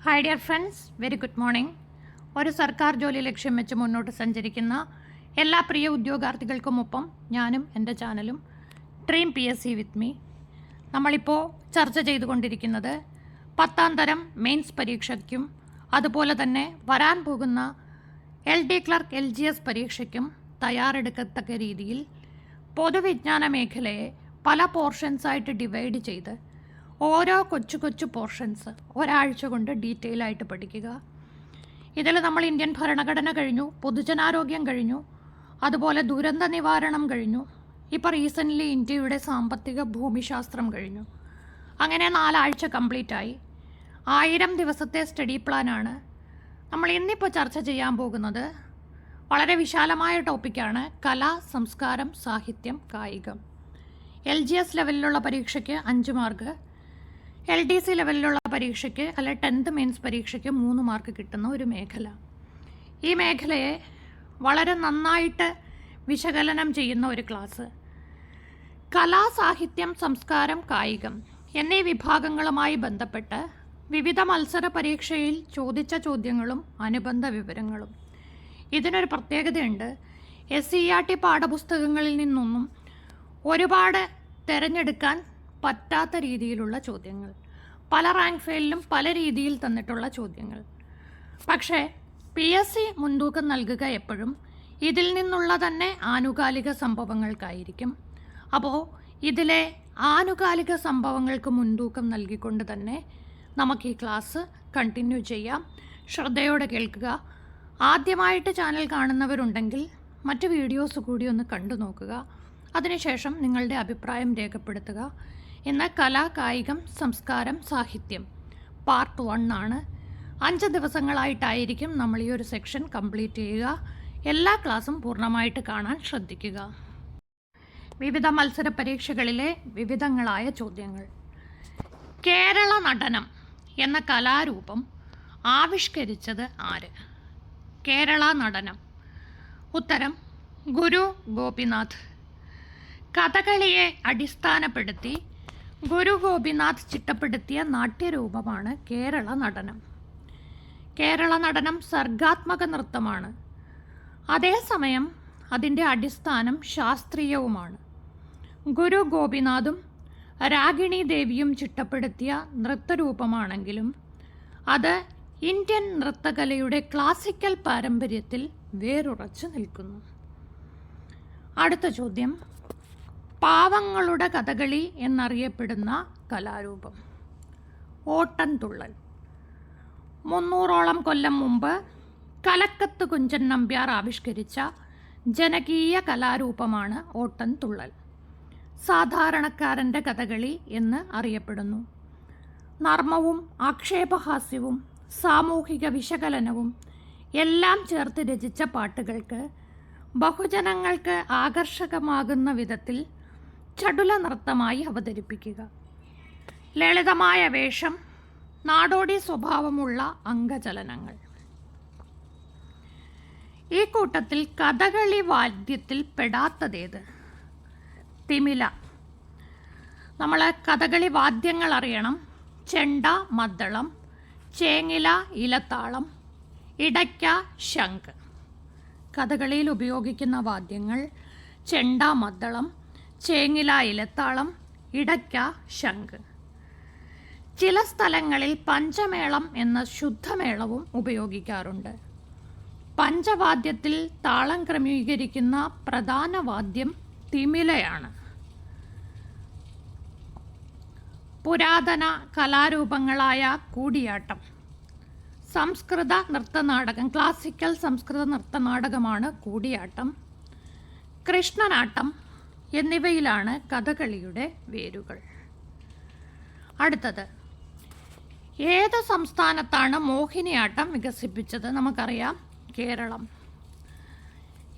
Hi dear friends, very good morning. ഒരു സർക്കാർ ജോലി ലക്ഷ്യം വെച്ച് മുന്നോട്ട് സഞ്ചരിക്കുന്ന എല്ലാ പ്രിയ ഉദ്യോഗാർത്ഥികൾക്കുമൊപ്പം ഞാനും എൻ്റെ ചാനലും ഡ്രീം PSC വിത്ത് മീ. നമ്മളിപ്പോൾ ചർച്ച ചെയ്തുകൊണ്ടിരിക്കുന്നത് 10ാം തരം മെയിൻസ് പരീക്ഷയ്ക്കും അതുപോലെ തന്നെ വരാൻ പോകുന്ന LD ക്ലർക്ക് LGS പരീക്ഷയ്ക്കും തയ്യാറെടുക്കത്തക്ക രീതിയിൽ പൊതുവിജ്ഞാന മേഖലയെ പല പോർഷൻസായിട്ട് ഡിവൈഡ് ചെയ്ത് ഓരോ കൊച്ചു പോർഷൻസ് ഒരാഴ്ച കൊണ്ട് ഡീറ്റെയിൽ ആയിട്ട് പഠിക്കുക. ഇതിൽ നമ്മൾ ഇന്ത്യൻ ഭരണഘടന കഴിഞ്ഞു, പൊതുജനാരോഗ്യം കഴിഞ്ഞു, അതുപോലെ ദുരന്ത നിവാരണം കഴിഞ്ഞു, ഇപ്പോൾ റീസെൻ്റ്ലി ഇന്ത്യയുടെ സാമ്പത്തിക ഭൂമിശാസ്ത്രം കഴിഞ്ഞു. അങ്ങനെ 4 ആഴ്ച കംപ്ലീറ്റ് ആയി. 1000 ദിവസത്തെ സ്റ്റഡി പ്ലാനാണ്. നമ്മൾ ഇന്നിപ്പോൾ ചർച്ച ചെയ്യാൻ പോകുന്നത് വളരെ വിശാലമായ ടോപ്പിക്കാണ്: കല, സംസ്കാരം, സാഹിത്യം, കായികം. LGS ലെവലിലുള്ള പരീക്ഷയ്ക്ക് 5 മാർക്ക്, LDC ലെവലിലുള്ള പരീക്ഷയ്ക്ക് അല്ലെ 10th മെയിൻസ് പരീക്ഷയ്ക്ക് 3 മാർക്ക് കിട്ടുന്ന ഒരു മേഖല. ഈ മേഖലയെ വളരെ നന്നായിട്ട് വിശകലനം ചെയ്യുന്ന ഒരു ക്ലാസ്. കലാ, സാഹിത്യം, സംസ്കാരം, കായികം എന്നീ വിഭാഗങ്ങളുമായി ബന്ധപ്പെട്ട് വിവിധ മത്സര പരീക്ഷയിൽ ചോദിച്ച ചോദ്യങ്ങളും അനുബന്ധ വിവരങ്ങളും. ഇതിനൊരു പ്രത്യേകതയുണ്ട്. SCERT പാഠപുസ്തകങ്ങളിൽ നിന്നൊന്നും ഒരുപാട് തിരഞ്ഞെടുക്കാൻ പറ്റാത്ത രീതിയിലുള്ള ചോദ്യങ്ങൾ, പല റാങ്ക് ഫെയിലിലും പല രീതിയിൽ തന്നിട്ടുള്ള ചോദ്യങ്ങൾ. പക്ഷേ PSC മുൻതൂക്കം നൽകുക എപ്പോഴും ഇതിൽ നിന്നുള്ള തന്നെ ആനുകാലിക സംഭവങ്ങൾക്കായിരിക്കും. അപ്പോൾ ഇതിലെ ആനുകാലിക സംഭവങ്ങൾക്ക് മുൻതൂക്കം നൽകിക്കൊണ്ട് തന്നെ നമുക്ക് ഈ ക്ലാസ് കണ്ടിന്യൂ ചെയ്യാം. ശ്രദ്ധയോടെ കേൾക്കുക. ആദ്യമായിട്ട് ചാനൽ കാണുന്നവരുണ്ടെങ്കിൽ മറ്റ് വീഡിയോസ് കൂടി ഒന്ന് കണ്ടു നോക്കുക. അതിനുശേഷം നിങ്ങളുടെ അഭിപ്രായം രേഖപ്പെടുത്തുക. ഇന്ന് കല, കായികം, സംസ്കാരം, സാഹിത്യം പാർട്ട് 1 ആണ്. 5 ദിവസങ്ങളായിട്ടായിരിക്കും നമ്മൾ ഈ ഒരു സെക്ഷൻ കംപ്ലീറ്റ് ചെയ്യുക. എല്ലാ ക്ലാസ്സും പൂർണ്ണമായിട്ട് കാണാൻ ശ്രദ്ധിക്കുക. വിവിധ മത്സര പരീക്ഷകളിലെ വിവിധങ്ങളായ ചോദ്യങ്ങൾ. കേരള നടനം എന്ന കലാരൂപം ആവിഷ്കരിച്ചത് ആര്? കേരള നടനം. ഉത്തരം ഗുരു ഗോപിനാഥ്. കഥകളിയെ അടിസ്ഥാനപ്പെടുത്തി ഗുരു ഗോപിനാഥ് ചിട്ടപ്പെടുത്തിയ നാട്യരൂപമാണ് കേരള നടനം. കേരള നടനം സർഗാത്മക നൃത്തമാണ്. അതേസമയം അതിൻ്റെ അടിസ്ഥാനം ശാസ്ത്രീയവുമാണ്. ഗുരു ഗോപിനാഥും രാഗിണി ദേവിയും ചിട്ടപ്പെടുത്തിയ നൃത്തരൂപമാണെങ്കിലും അത് ഇന്ത്യൻ നൃത്തകലയുടെ ക്ലാസിക്കൽ പാരമ്പര്യത്തിൽ വേരുറച്ചു നിൽക്കുന്നു. അടുത്ത ചോദ്യം: പാവങ്ങളുടെ കഥകളി എന്നറിയപ്പെടുന്ന കലാരൂപം. ഓട്ടൻതുള്ളൽ. 300ഓളം കൊല്ലം മുമ്പ് കലക്കത്ത് കുഞ്ചൻ നമ്പ്യാർ ആവിഷ്കരിച്ച ജനകീയ കലാരൂപമാണ് ഓട്ടൻതുള്ളൽ. സാധാരണക്കാരൻ്റെ കഥകളി എന്ന് അറിയപ്പെടുന്നു. നർമ്മവും ആക്ഷേപഹാസ്യവും സാമൂഹിക വിശകലനവും എല്ലാം ചേർത്ത് രചിച്ച പാട്ടുകൾക്ക് ബഹുജനങ്ങൾക്ക് ആകർഷകമാകുന്ന വിധത്തിൽ ചടുല നൃത്തമായി അവതരിപ്പിക്കുക. ലളിതമായ വേഷം, നാടോടി സ്വഭാവമുള്ള അംഗചലനങ്ങൾ. ഈ കൂട്ടത്തിൽ കഥകളി വാദ്യത്തിൽ പെടാത്തതേത്? തിമില. നമ്മൾ കഥകളി വാദ്യങ്ങൾ അറിയണം: ചെണ്ട, മദ്ദളം, ചേങ്ങില, ഇലത്താളം, ഇടയ്ക്ക, ശംഖ്. കഥകളിയിൽ ഉപയോഗിക്കുന്ന വാദ്യങ്ങൾ: ചെണ്ട, മദ്ദളം, ചേങ്ങില, ഇലത്താളം, ഇടയ്ക്ക, ശംഖ്. ചില സ്ഥലങ്ങളിൽ പഞ്ചമേളം എന്ന ശുദ്ധമേളവും ഉപയോഗിക്കാറുണ്ട്. പഞ്ചവാദ്യത്തിൽ താളം ക്രമീകരിക്കുന്ന പ്രധാന വാദ്യം തിമിലയാണ്. പുരാതന കലാരൂപങ്ങളായ കൂടിയാട്ടം, സംസ്കൃത നൃത്തനാടകം, ക്ലാസിക്കൽ സംസ്കൃത നൃത്തനാടകമാണ് കൂടിയാട്ടം, കൃഷ്ണനാട്ടം എന്നിവയിലാണ് കഥകളിയുടെ വേരുകൾ. അടുത്തത്: ഏത് സംസ്ഥാനത്താണ് മോഹിനിയാട്ടം വികസിപ്പിച്ചത്? നമുക്കറിയാം, കേരളം.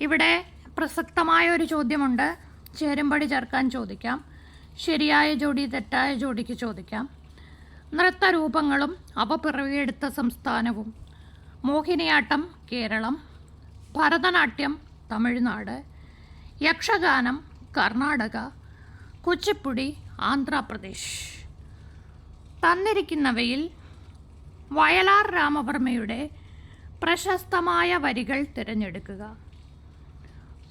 ഇവിടെ പ്രസക്തമായ ഒരു ചോദ്യമുണ്ട്. ചേരുംപടി ചേർക്കാൻ ചോദിക്കാം. ശരിയായ ജോഡി തെറ്റായ ജോഡിക്ക് ചോദിക്കാം. നൃത്തരൂപങ്ങളും അവ പിറവിയെടുത്ത സംസ്ഥാനവും. മോഹിനിയാട്ടം കേരളം, ഭരതനാട്യം തമിഴ്നാട്, യക്ഷഗാനം കർണാടക, കുച്ചിപ്പുടി ആന്ധ്രാപ്രദേശ്. തന്നിരിക്കുന്നവയിൽ വയലാർ രാമവർമ്മയുടെ പ്രശസ്തമായ വരികൾ തിരഞ്ഞെടുക്കുക.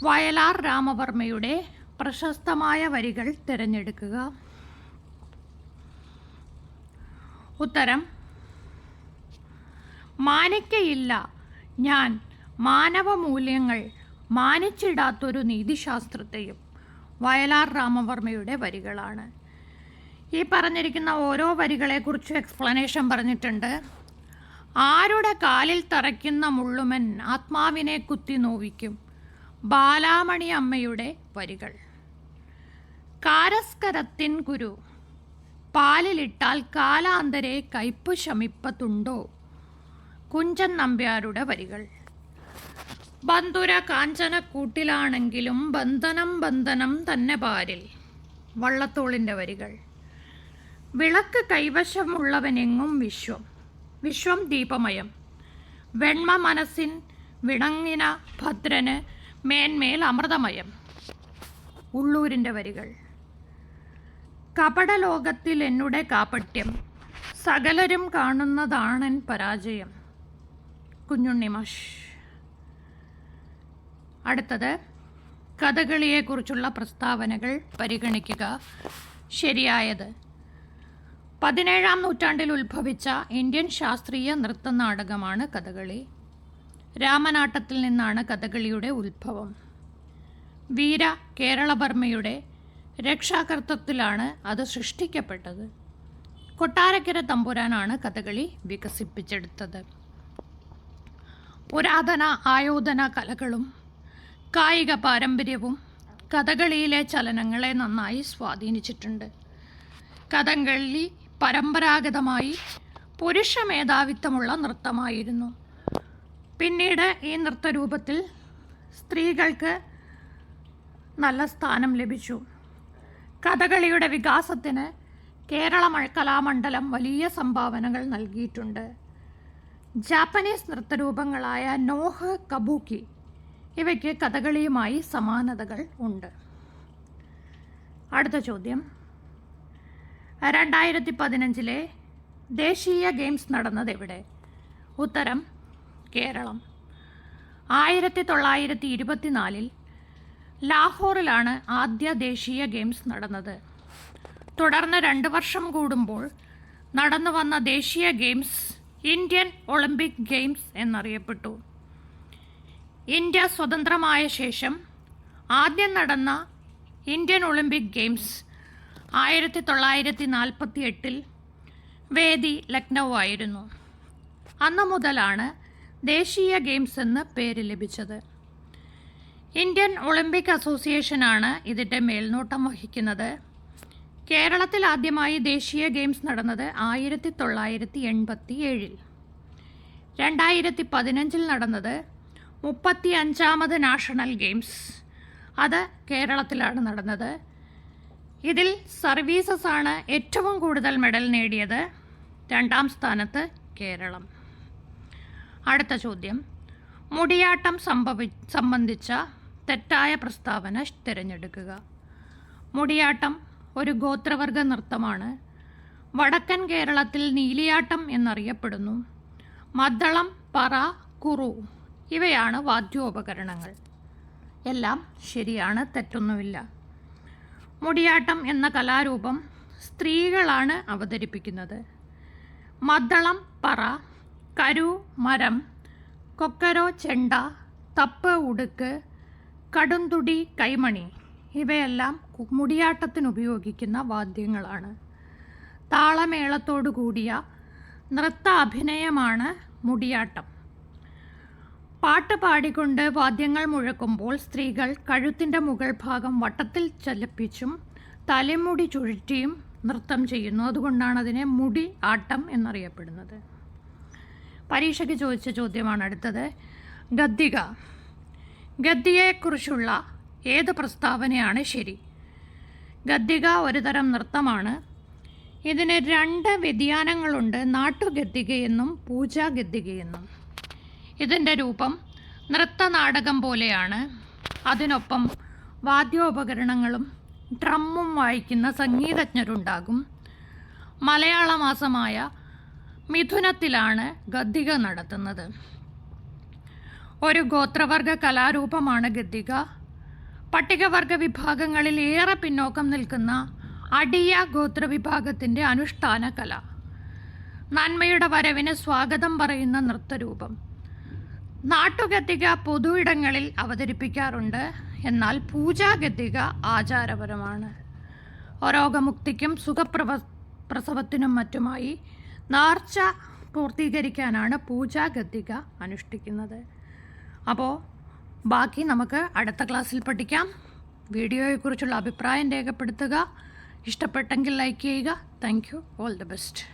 വയലാർ രാമവർമ്മയുടെ പ്രശസ്തമായ വരികൾ തിരഞ്ഞെടുക്കുക. ഉത്തരം: മാനിക്കയില്ല ഞാൻ മാനവമൂല്യങ്ങൾ മാനിച്ചിടാത്തൊരു നീതിശാസ്ത്രത്തെയും. വയലാർ രാമവർമ്മയുടെ വരികളാണ്. ഈ പറഞ്ഞിരിക്കുന്ന ഓരോ വരികളെക്കുറിച്ചും എക്സ്പ്ലനേഷൻ പറഞ്ഞിട്ടുണ്ട്. ആരുടെ കാലിൽ തറയ്ക്കുന്ന മുള്ളുമൻ ആത്മാവിനെ കുത്തി നോവിക്കും. ബാലാമണി അമ്മയുടെ വരികൾ. കാരസ്കരത്തിൻ കുരു പാലിലിട്ടാൽ കാലാന്തരെ കയ്പ് ശമിപ്പത്തുണ്ടോ. കുഞ്ചൻ നമ്പ്യാരുടെ വരികൾ. ബന്ധുര കാഞ്ചന കൂട്ടിലാണെങ്കിലും ബന്ധനം ബന്ധനം തന്നെ പാരിൽ. വള്ളത്തോളിൻ്റെ വരികൾ. വിളക്ക് കൈവശമുള്ളവനെങ്ങും വിശ്വം, വിശ്വം ദീപമയം. വെണ്മ മനസ്സിൻ വിണങ്ങിന ഭദ്രന് മേന്മേൽ അമൃതമയം. ഉള്ളൂരിൻ്റെ വരികൾ. കപടലോകത്തിൽ എന്നുടെ കാപട്യം സകലരും കാണുന്നതാണെൻ പരാജയം. കുഞ്ഞുണ്ണി മാഷ്. അടുത്തത് കഥകളിയെക്കുറിച്ചുള്ള പ്രസ്താവനകൾ പരിഗണിക്കുക. ശരിയായത്: 17-ാം നൂറ്റാണ്ടിൽ ഉത്ഭവിച്ച ഇന്ത്യൻ ശാസ്ത്രീയ നൃത്തനാടകമാണ് കഥകളി. രാമനാട്ടത്തിൽ നിന്നാണ് കഥകളിയുടെ ഉത്ഭവം. വീര കേരളവർമ്മയുടെ രക്ഷാകർത്തൃത്വത്തിലാണ് അത് സൃഷ്ടിക്കപ്പെട്ടത്. കൊട്ടാരക്കര തമ്പുരാനാണ് കഥകളി വികസിപ്പിച്ചെടുത്തത്. പുരാതന ആയോധന കലകളും കായിക പാരമ്പര്യവും കഥകളിയിലെ ചലനങ്ങളെ നന്നായി സ്വാധീനിച്ചിട്ടുണ്ട്. കഥകളി പരമ്പരാഗതമായി പുരുഷ മേധാവിത്വമുള്ള നൃത്തമായിരുന്നു. പിന്നീട് ഈ നൃത്തരൂപത്തിൽ സ്ത്രീകൾക്ക് നല്ല സ്ഥാനം ലഭിച്ചു. കഥകളിയുടെ വികാസത്തിന് കേരള കലാമണ്ഡലം വലിയ സംഭാവനകൾ നൽകിയിട്ടുണ്ട്. ജാപ്പനീസ് നൃത്തരൂപങ്ങളായ നോഹ്, കബൂക്കി ഇവയ്ക്ക് കഥകളിയുമായി സമാനതകൾ ഉണ്ട്. അടുത്ത ചോദ്യം: 2015 ദേശീയ ഗെയിംസ് നടന്നത് എവിടെ? ഉത്തരം: കേരളം. 1924 ലാഹോറിലാണ് ആദ്യ ദേശീയ ഗെയിംസ് നടന്നത്. തുടർന്ന് 2 വർഷം കൂടുമ്പോൾ നടന്നു വന്ന ദേശീയ ഗെയിംസ് ഇന്ത്യൻ ഒളിമ്പിക് ഗെയിംസ് എന്നറിയപ്പെട്ടു. ഇന്ത്യ സ്വതന്ത്രമായ ശേഷം ആദ്യം നടന്ന ഇന്ത്യൻ ഒളിമ്പിക് ഗെയിംസ് 1948 വേദി ലക്നൗ ആയിരുന്നു. അന്നു മുതലാണ് ദേശീയ ഗെയിംസ് എന്ന് പേര് ലഭിച്ചത്. ഇന്ത്യൻ ഒളിമ്പിക് അസോസിയേഷനാണ് ഇതിൻ്റെ മേൽനോട്ടം വഹിക്കുന്നത്. കേരളത്തിൽ ആദ്യമായി ദേശീയ ഗെയിംസ് നടന്നത് 1987. 2015 നടന്നത് 35ാമത് നാഷണൽ ഗെയിംസ്. അത് കേരളത്തിലാണ് നടന്നത്. ഇതിൽ സർവീസസ് ആണ് ഏറ്റവും കൂടുതൽ മെഡൽ നേടിയത്. 2ാം സ്ഥാനത്ത് കേരളം. അടുത്ത ചോദ്യം: മുടിയാട്ടം സംബന്ധിച്ച തെറ്റായ പ്രസ്താവന തിരഞ്ഞെടുക്കുക. മുടിയാട്ടം ഒരു ഗോത്രവർഗ നൃത്തമാണ്. വടക്കൻ കേരളത്തിൽ നീലിയാട്ടം എന്നറിയപ്പെടുന്നു. മദ്ദളം, പറ, കുറു ഇവയാണ് വാദ്യോപകരണങ്ങൾ. എല്ലാം ശരിയാണ്, തെറ്റൊന്നുമില്ല. മുടിയാട്ടം എന്ന കലാരൂപം സ്ത്രീകളാണ് അവതരിപ്പിക്കുന്നത്. മദ്ദളം, പറ, കരു, മരം, കൊക്കരോ, ചെണ്ട, തപ്പ്, ഉടുക്ക്, കടുംതുടി, കൈമണി ഇവയെല്ലാം മുടിയാട്ടത്തിനുപയോഗിക്കുന്ന വാദ്യങ്ങളാണ്. താളമേളത്തോടു കൂടിയ നൃത്ത അഭിനയമാണ് മുടിയാട്ടം. പാട്ട് പാടിക്കൊണ്ട് വാദ്യങ്ങൾ മുഴക്കുമ്പോൾ സ്ത്രീകൾ കഴുത്തിൻ്റെ മുകൾ ഭാഗം വട്ടത്തിൽ ചലിപ്പിച്ചും തലമുടി ചുഴറ്റിയും നൃത്തം ചെയ്യുന്നു. അതുകൊണ്ടാണ് അതിനെ മുടി ആട്ടം എന്നറിയപ്പെടുന്നത്. പരീക്ഷയ്ക്ക് ചോദിച്ച ചോദ്യമാണ് അടുത്തത്. ഗദ്ദിക. ഗദ്ദികയെക്കുറിച്ചുള്ള ഏത് പ്രസ്താവനയാണ് ശരി? ഗദ്ദിക ഒരു തരം നൃത്തമാണ്. ഇതിന് 2 വ്യതിയാനങ്ങളുണ്ട്: നാട്ടുഗദ്ദികയെന്നും പൂജാഗദ്ദികയെന്നും. ഇതിൻ്റെ രൂപം നൃത്തനാടകം പോലെയാണ്. അതിനൊപ്പം വാദ്യോപകരണങ്ങളും ഡ്രമ്മും വായിക്കുന്ന സംഗീതജ്ഞരുണ്ടാകും. മലയാള മാസമായ മിഥുനത്തിലാണ് ഗദ്ദിക നടത്തുന്നത്. ഒരു ഗോത്രവർഗ കലാരൂപമാണ് ഗദ്ദിക. പട്ടികവർഗ വിഭാഗങ്ങളിൽ ഏറെ പിന്നോക്കം നിൽക്കുന്ന അടിയ ഗോത്രവിഭാഗത്തിൻ്റെ അനുഷ്ഠാന കല. നന്മയുടെ വരവിന് സ്വാഗതം പറയുന്ന നൃത്തരൂപം. നാട്ടുഗദ്ദിക പൊതു ഇടങ്ങളിൽ അവതരിപ്പിക്കാറുണ്ട്. എന്നാൽ പൂജാഗദ്ദിക ആചാരപരമാണ്. രോഗമുക്തിക്കും പ്രസവത്തിനും മറ്റുമായി നേർച്ച പൂർത്തീകരിക്കാനാണ് പൂജാഗദ്ദിക അനുഷ്ഠിക്കുന്നത്. അപ്പോൾ ബാക്കി നമുക്ക് അടുത്ത ക്ലാസ്സിൽ പഠിക്കാം. വീഡിയോയെക്കുറിച്ചുള്ള അഭിപ്രായം രേഖപ്പെടുത്തുക. ഇഷ്ടപ്പെട്ടെങ്കിൽ ലൈക്ക് ചെയ്യുക. Thank you. All the best.